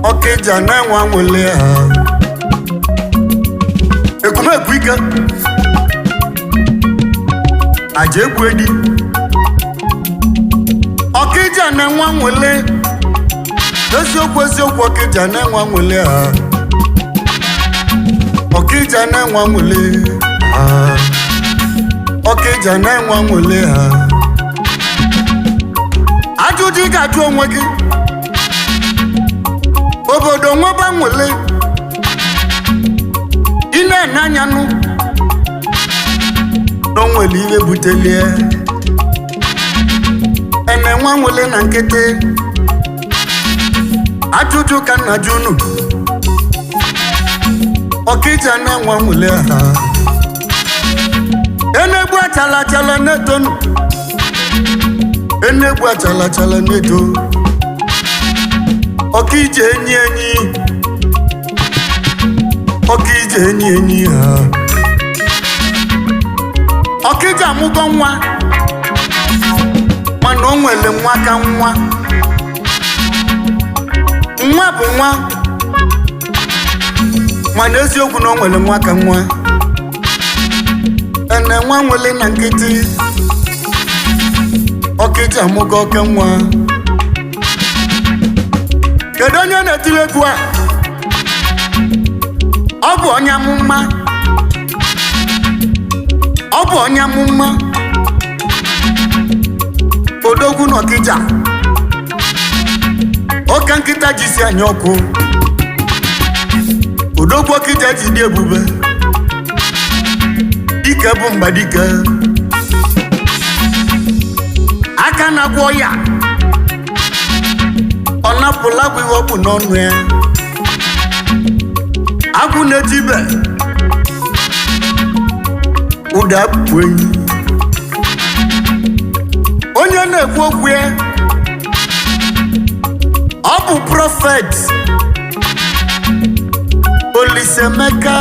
Okija na nwa nwele ha ekume kwika aje kwedi Okija na nwa nwele eziokwu Okija na nwa nwele ha Okija na nwa nwele ha Okija na nwa nwele ha ajụjụ ga-ajụ onwe gị obodo nweba nwele ine n'anyanụ n'onwele ihe butelie ene nwa nwele na nkịtị ajụjụ ka nna junu Okija na nwa nwele ha enegbu achala netonu enegbu achala neto Okija enyi Okija enyi ha Okija amụgo nwa mana o nwere nwa ka nwa bụ nwa mana eziokwu na o nwere nwa ka nwa ene nwa nwele na nkịtị Okija amụgo oke nwa kedu onye na-etiri egwu a ọ bụ onye amụma odogwu na Okija oke nkịta jisi anya ọkụ odogwu Okija ji dị ebube dike bụ mgbadike aka na-agwọ ya ọ napụla bụ ihe ọ bụ n'ọnụ ya agwụ na-etibe ụda bụ enyi onye na-ekwu okwu ya ọ bụ prọfet Olisaemeka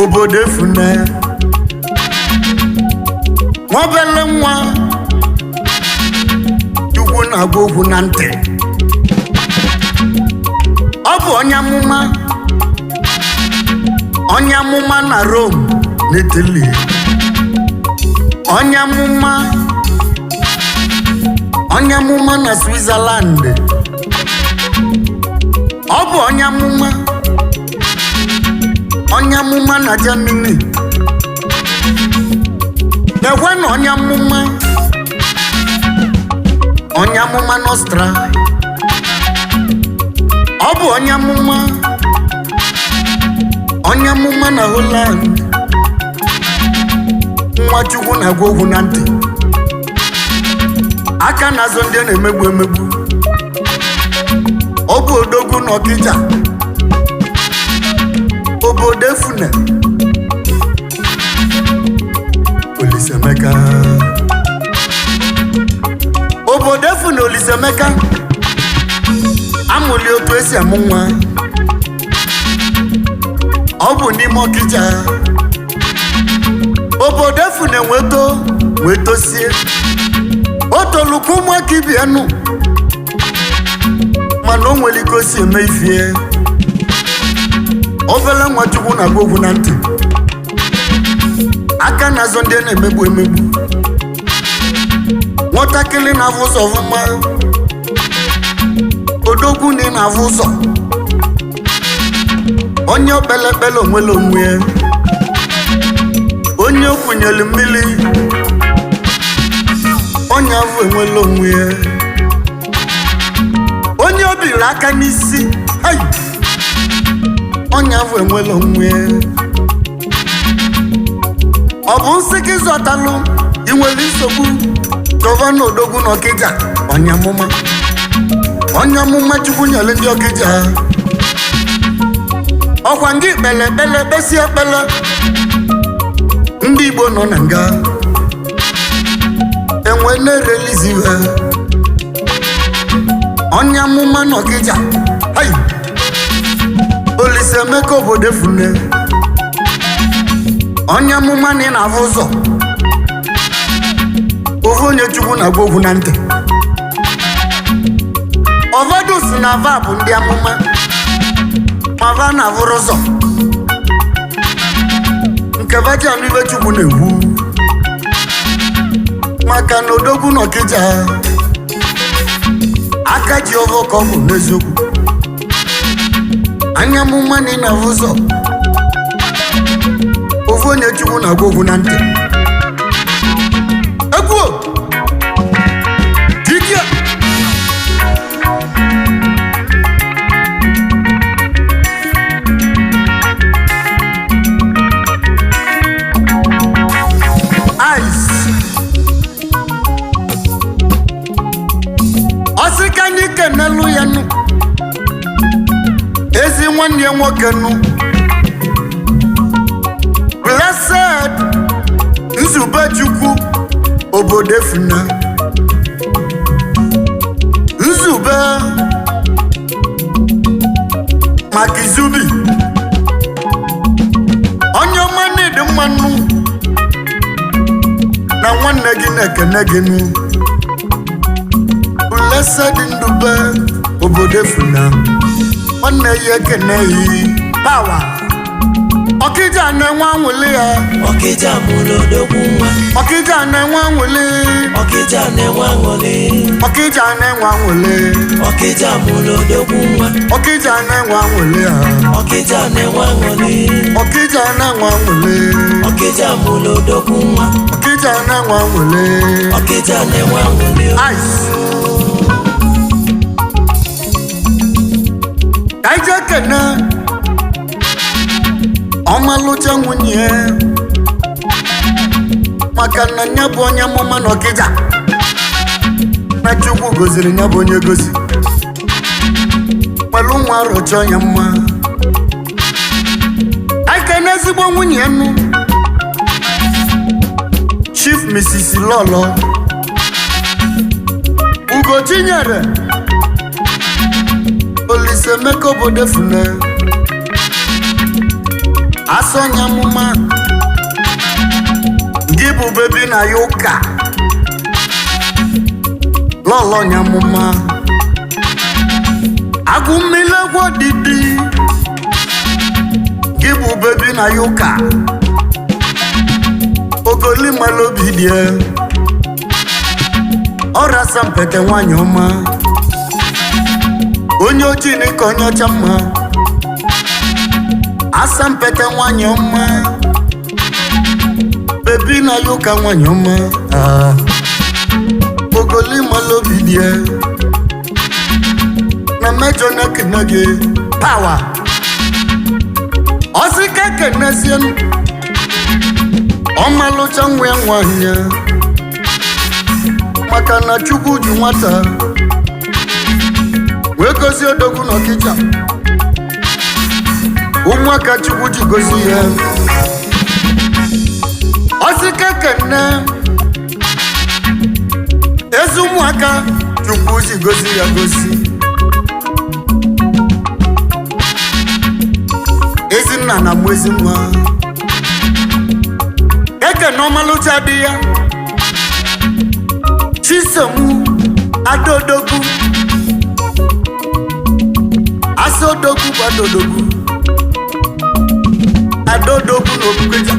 obodo efune nwabele nwa Chukwu na-agwa okwu na ntị ọ bụ onye amụma na Rome n'Italy onye amụma na Switzerland ọ bụ onye amụma na Germany ekwe na onye amụma n'Austria ọ bụ onye amụma na Holland nwa Chukwu na-agwa okwu na ntị aka na-azụ ndị na-emegbu ọ bụ odogwu na Okija obodo efune Olisaemeka obodo efu na Olisaemeka amụli otu esi amụ nwa ọ bụ n'ime Ọkịja obodo efu na-enweto wee tosie o tolukwu ụmụaka ibianụ mana o nwere ike o si eme ifie obele Nwachukwu na-agba ogwu na ntị aka na-azọ ndị na-emegbu emegbu nwatakịrị na-avụ ụzọ ọfụma odogwu na-avụ ụzọ onye okpelekpele onwere onwe ya onye okwunyere mmiri onye avụ enwere onwe ya onye obiri aka n'isi onye avụ enwere onwe ya ọ bụ nsị gị zọtalụ ị nwere nsogbu gọvanọ odogwu na Ọkịja onye amụma Chukwu nyere ndị Ọkịja ọkwa ndị kpele ekpele kpesi ekpele ndị Igbo nọ na nga enwe na-erelizi ha onye amụma na Ọkịja Olisaemeka obodo efune onye amụma na ị na-avụ ụzọ ofu onye Chukwu na-agwa ogwu na ntị ụfọdụ si na ava bụ ndị amụma ma va na-avụrụ ụzọ nke vaji anụ ibe Chukwu na-ekwu maka na odogwu na Ọkịja aka ji ọvọ ka ọ bụ n'eziokwu anya amụma na ị na-avụ ụzọ ofu onye Chukwu na-agwa ogwu na ntị egwu dike ọsịka anyị kenelu ya nụ ezi nwanne ya nwoke nụ Blessed Nzube Chukwu obodo efuna Nzube maka izubi onye ọma na-ede mmanụ na nwanne gị na-ekene gị nụ Blessed Ndube obodo efuna nwanne ya ekene yi power Ọkịja na-enwe anwụli ya Ọkịja mụrụ odogwu nwa Ọkịja na-enwe anwụli Ọkịja na-enwe anwụli Ọkịja na-enwe anwụli Ọkịja mụrụ odogwu nwa Ọkịja na-enwe anwụli ya Ọkịja na-enwe anwụli Ọkịja na-enwe anwụli Ọkịja mụrụ odogwu nwa Ọkịja na-enwe anwụli Ọkịja na-enwe anwụli Kaije kene ọmalụcha nwunye maka na nya bụ onye amụma na Ọkịja na Chukwu goziri nya bụ onye gozi kwelu nwa arụcha ya mma aka na ezigbo nwunye nụ Chief Mrs. Lolo Ugochinyere Olisaemeka obodo efune asọnya amụma gị bụ bebi na ya ụka Lolo nya amụma agụ mmiri egwu odidi gị bụ bebi na ya ụka ogoli mmalụ obi die ọrịa sampete nwanyị ọma onye ojii n'ike onye ọcha mma asampete nwanyị ọma bebi na ya ụka nwanyị ọma ogoli mmalụ obi die na mejọ na-ekene gị power ọsịka kenezie ọmalụcha nwa ya nwanyị maka na Chukwu ji nwata wee gozie odogwu na Ọkịja ụmụaka Chukwu ji gozie ya ọsịka kene ezi ụmụ ụmụaka Chukwu ji gozi ya gozi. Ezinna na mụ ezi nwa eke na ọmalụcha dị ya Chisom Adodogwu Asodogwu bụ Adodogwu na Okija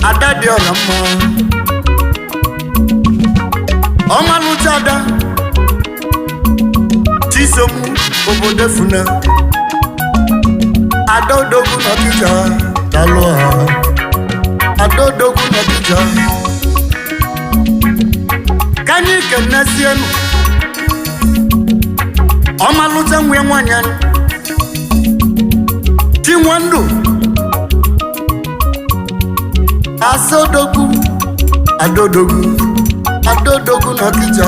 ada dị ọra mma ọmalụcha ada Chisom obodo funa Adodogwu na Okija dalụ ha Adodogwu na Okija kanyị kenesienu ọmalụcha nwe nwanyị Chinwendụ Asodogwu Adodogwu na Okija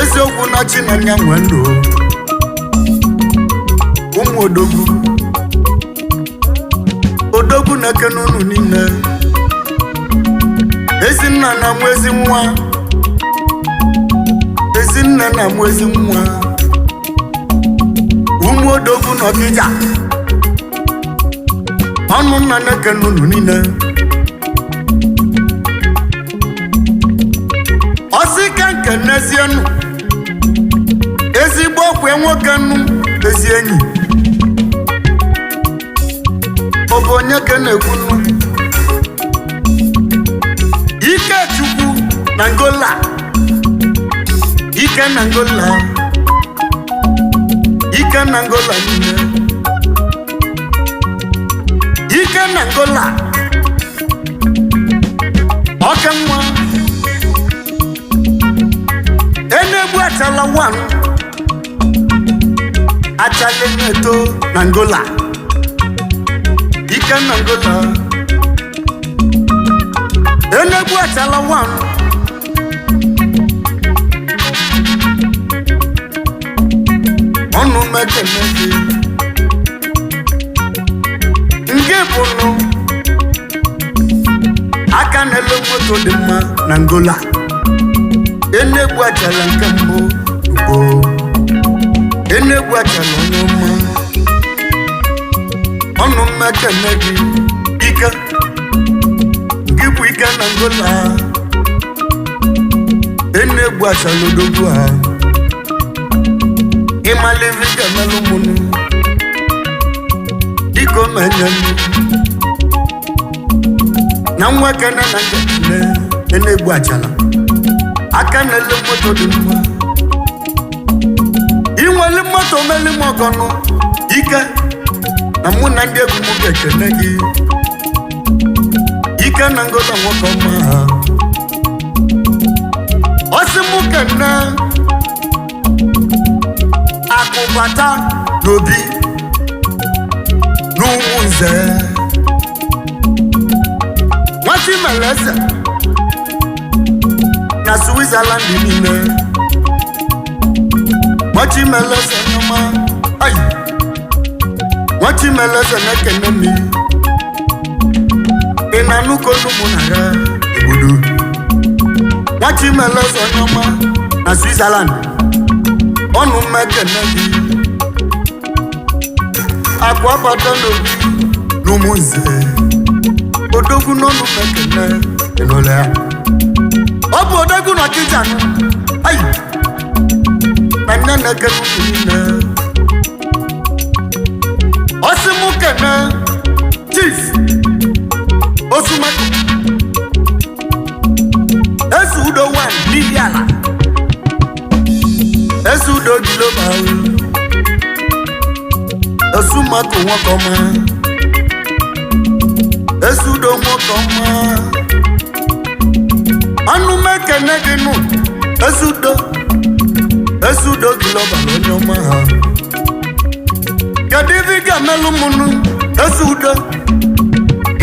eziokwu na Chinanya nwe ndụ ụmụ odogwu na-ekene unu niile Ezinna na mụ ezi nwa Ezinna na mụ ezi nwa ụmụ odogwu na Okija ọnụ nna na-ekene unu niile ọsịka nke n'ezienụ ezigbo ọkwa nwoke nnu ezi enyi ọ bụ onye ka na-ekwu nnu Ikechukwu na Ngola Ike na Ngola niile Ike na Ngola ọka nwa Enegbu achala wan achala neto na Ngola Ike na Ngola Enegbu achala wan ọnụ mekemezi nke bụnụ aka na-ele moto dị mma na Ngola Enegbu achala nke mbụ ugbo Enegbu achala onye ọma ọnụ mmekemezi Ike gị bụ Ike na Ngola Enegbu achala odogwu ha ịmalivi ga-emelụ mụnụ dịka menye na nwa kene na ngekene Enegbu achala aka na-ele moto dị mma inweli moto meli m ọgọnụ Ike na mụ na ndị egwu m ga-ekene gị Ike na Ngola nwoke ọma ha ọsị mụ kene akụbata n'obi n'Umunze nwati meleze na Switzerland niile nwati meleze n'ọma ayi nwati meleze na-ekene mi ị na-anụkọ n'ụmụ na ya obodo nwati meleze n'ọma na Switzerland ọnụ mmekene gị akụ abata n'obi n'Umunze odogwu n'ọnụ mmekene ịnụla ya ọ bụ odogwu na Okija ayi na nne na-ekene unu niile ọsị mụ kene Chief Osumako Eze Udo wan n'ihi ala Eze Udo Global Osumako nwoke ọma Eze Udo nwoke ọma ọnụ mekene gị nụ Eze Udo Global onye ọma ha kedu ife ga-emelụ mụnụ Eze Udo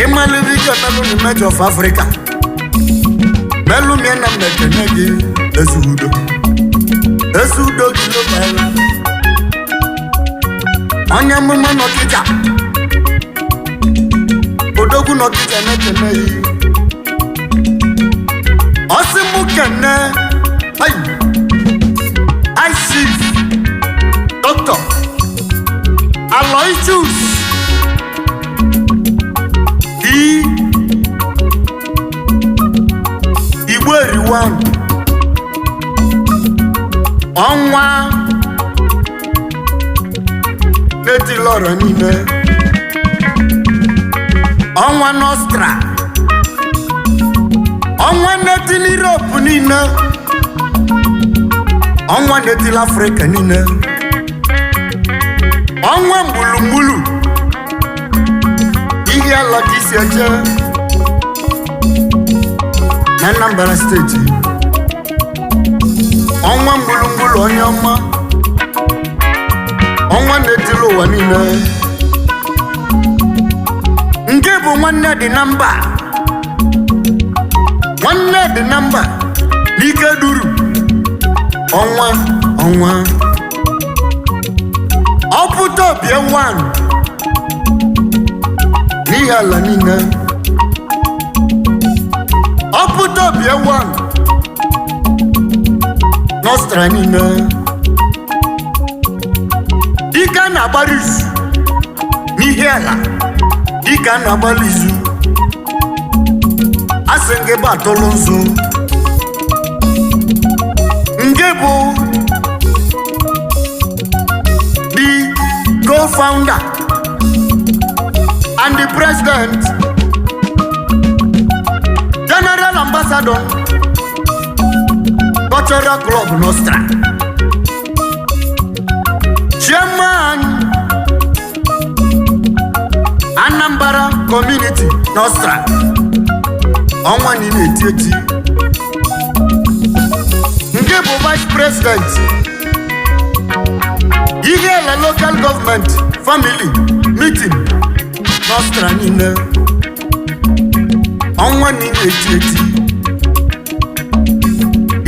ịmalụ ife ga-emelụ n'Image of Africa melu mie na mmekene gị Eze Udo Global onye amụma n'Okija odogwu n'Okija na-ekene yi mekene I chief Dr. Aloysius Igweriwan ọnwa n'eti lọrọ niile ọnwa Nostra ọnwa n'eti n'Europe niile ọnwa n'eti l'Africa niile ọnwa mgbulugbulu ihe ala ka isi eje na Anambra steeti ọnwa mgbulugbulu onye ọma ọnwa na-etili ụwa niile nke bụ nwanne dị na mba n'ike duru ọnwa ọpụta obie wan n'ihe ala niile ọpụta obie wan Nostra niile dike a na-agbara izu n'ihe ala dike a na-agbara izu asị nke bụ atụlụ nzu nke bụ the co-founder and the president general ambassador cultural club Nostra chairman Anambra community Nostra ọnwa niile eti nke bụ vice president ihe la local government family meeting Nostra niile ọnwa niile eti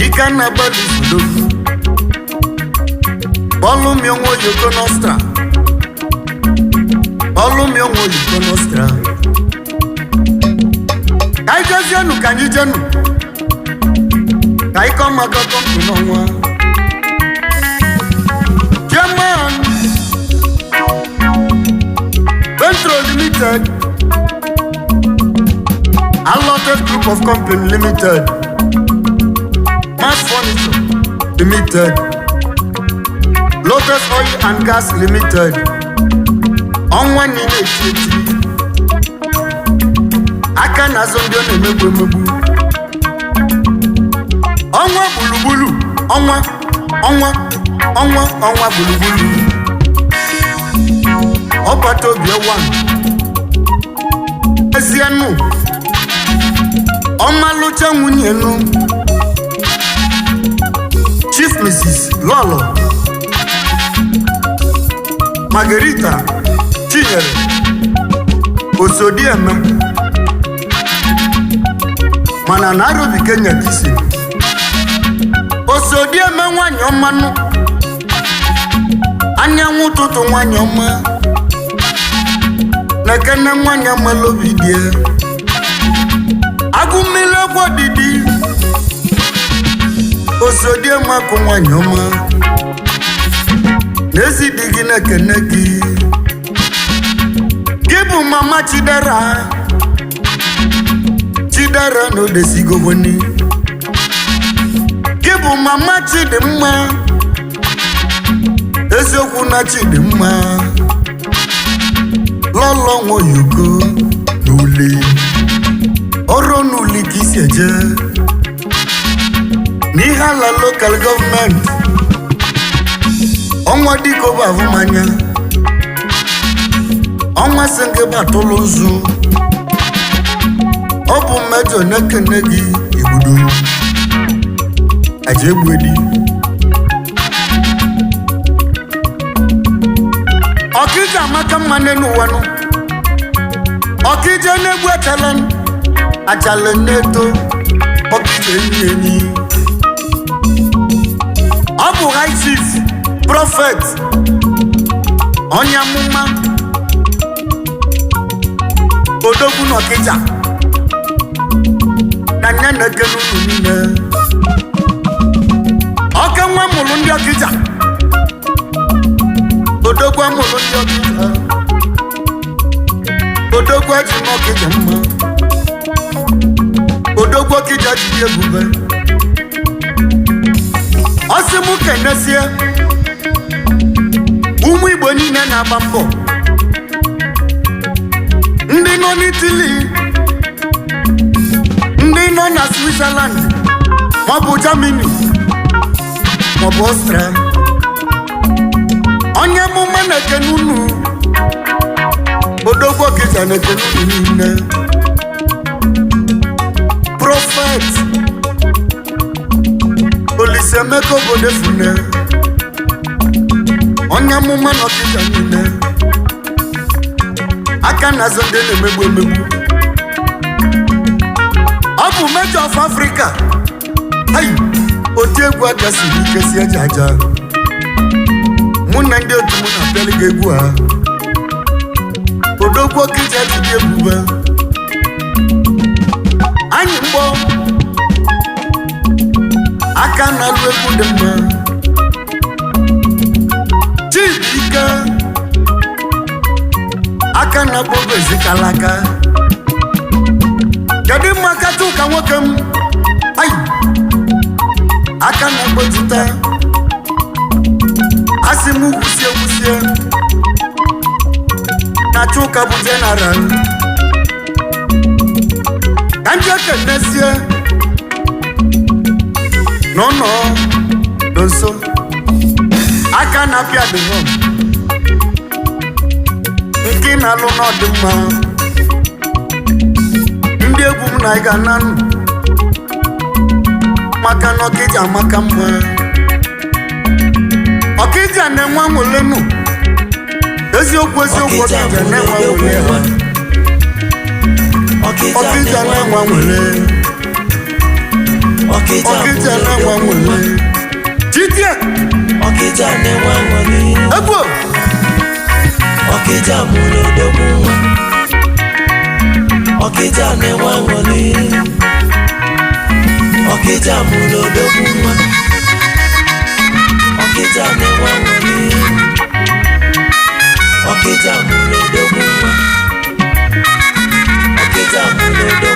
ike na-agbalị izudogwu ọlụmi onwe oyoko Nostra ọlụmi onwe oyoko Nostra ka anyị jezienụ ka anyị jenu ka anyị kọ maka kọmpụ n'ọnwa Chairman Ventro Limited Allotted Group of Company Limited Mass Furniture Limited Lotus Oil and Gas Limited ọnwa niile eti aka na-azụ ndị ọ na-emegbu ọnwa gburugburu ọnwa gburugburu ọbata obi ọwa ezienụ ọmalụcha nwunye nụ Chief Mrs. Lolo Margarita Chinyere Osodieme mana na Arobi Kenya kisi Osodieme nwanyị ọma nụ anyanwụ ụtụtụ nwanyị ọma na kene nwanyị amalobi die agụ mmiri ọgwọ didi Osodieme akụ nwanyị ọma n'ezi dị gị na kene gị bụ mama Chidera n'odesigo wani gị bụ mama Chidimma eziokwu na Chidimma lọlọ nwoyoko n'uli ọrụ n'uli ka isi eje n'ihe ala local government ọnwa dịka ọba avụmanya ọnwa sị nke batụlụ nzu ọ bụ mmejọ na-ekene gị igbudo aja egbuedi ọkija amaka mma n'ụwa nụ ọkija na-egbu achala na-eto ọkija enyi ọ bụ high chief prophet onye amụma odogwu n'Ọkịja na nya na-ekene unu niile ọkịja odogwu amụrụ ndị ọkịja odogwu eji n'ọkịja mma odogwu ọkịja jiri ebube ọ sị mụ kenesie ụmụ Igbo niile na-agba mbọ ndị nọ n'Italy ndị nọ na Switzerland maọbụ Germany maọbụ Austria onye mụma na-ekene unu odogwu ọkịja na-ekene unu niile Prophet Olisaemeka obodo efune onye amụma na ọkịja niile aka na-azọ ndị na-emegbu emegbu ọ bụ Major of Africa oti egwu aja siri ike si eji aja mụ na ndị otu mụ na-apịali gị egwu ha odogwu ọkịja jide ebube anyị mgbọ aka na-alụ egwu dị mma Chibike aka na-akpọ ogo ezikalaka kedu mma kacha ụka nwoke m aka na-akpọjite asị m gwusie na Chuka bụ general ka ndị ekenesie n'ụlọ nso aka na-apịa dị hom nke na-alụ n'ọdịmma ndị egwu m na ị ga-ananụ maka na ọkịja amaka mma ọkịja na-enwe anwụlenụ eziokwu ọkịja na-enwe anwụle ha ọkịja na-enwe anwụle ọkịja na-enwe anwụle Chitie ọkịja na-enwe anwụle egwu ọkịja mụrụ odogwu nwa ọkịja na-enwe anwụle ọkịja mụrụ odogwu nwa ọkịja na-enwe anwụle ọkịja mụrụ odogwu nwa ọkịja mụrụ odogwu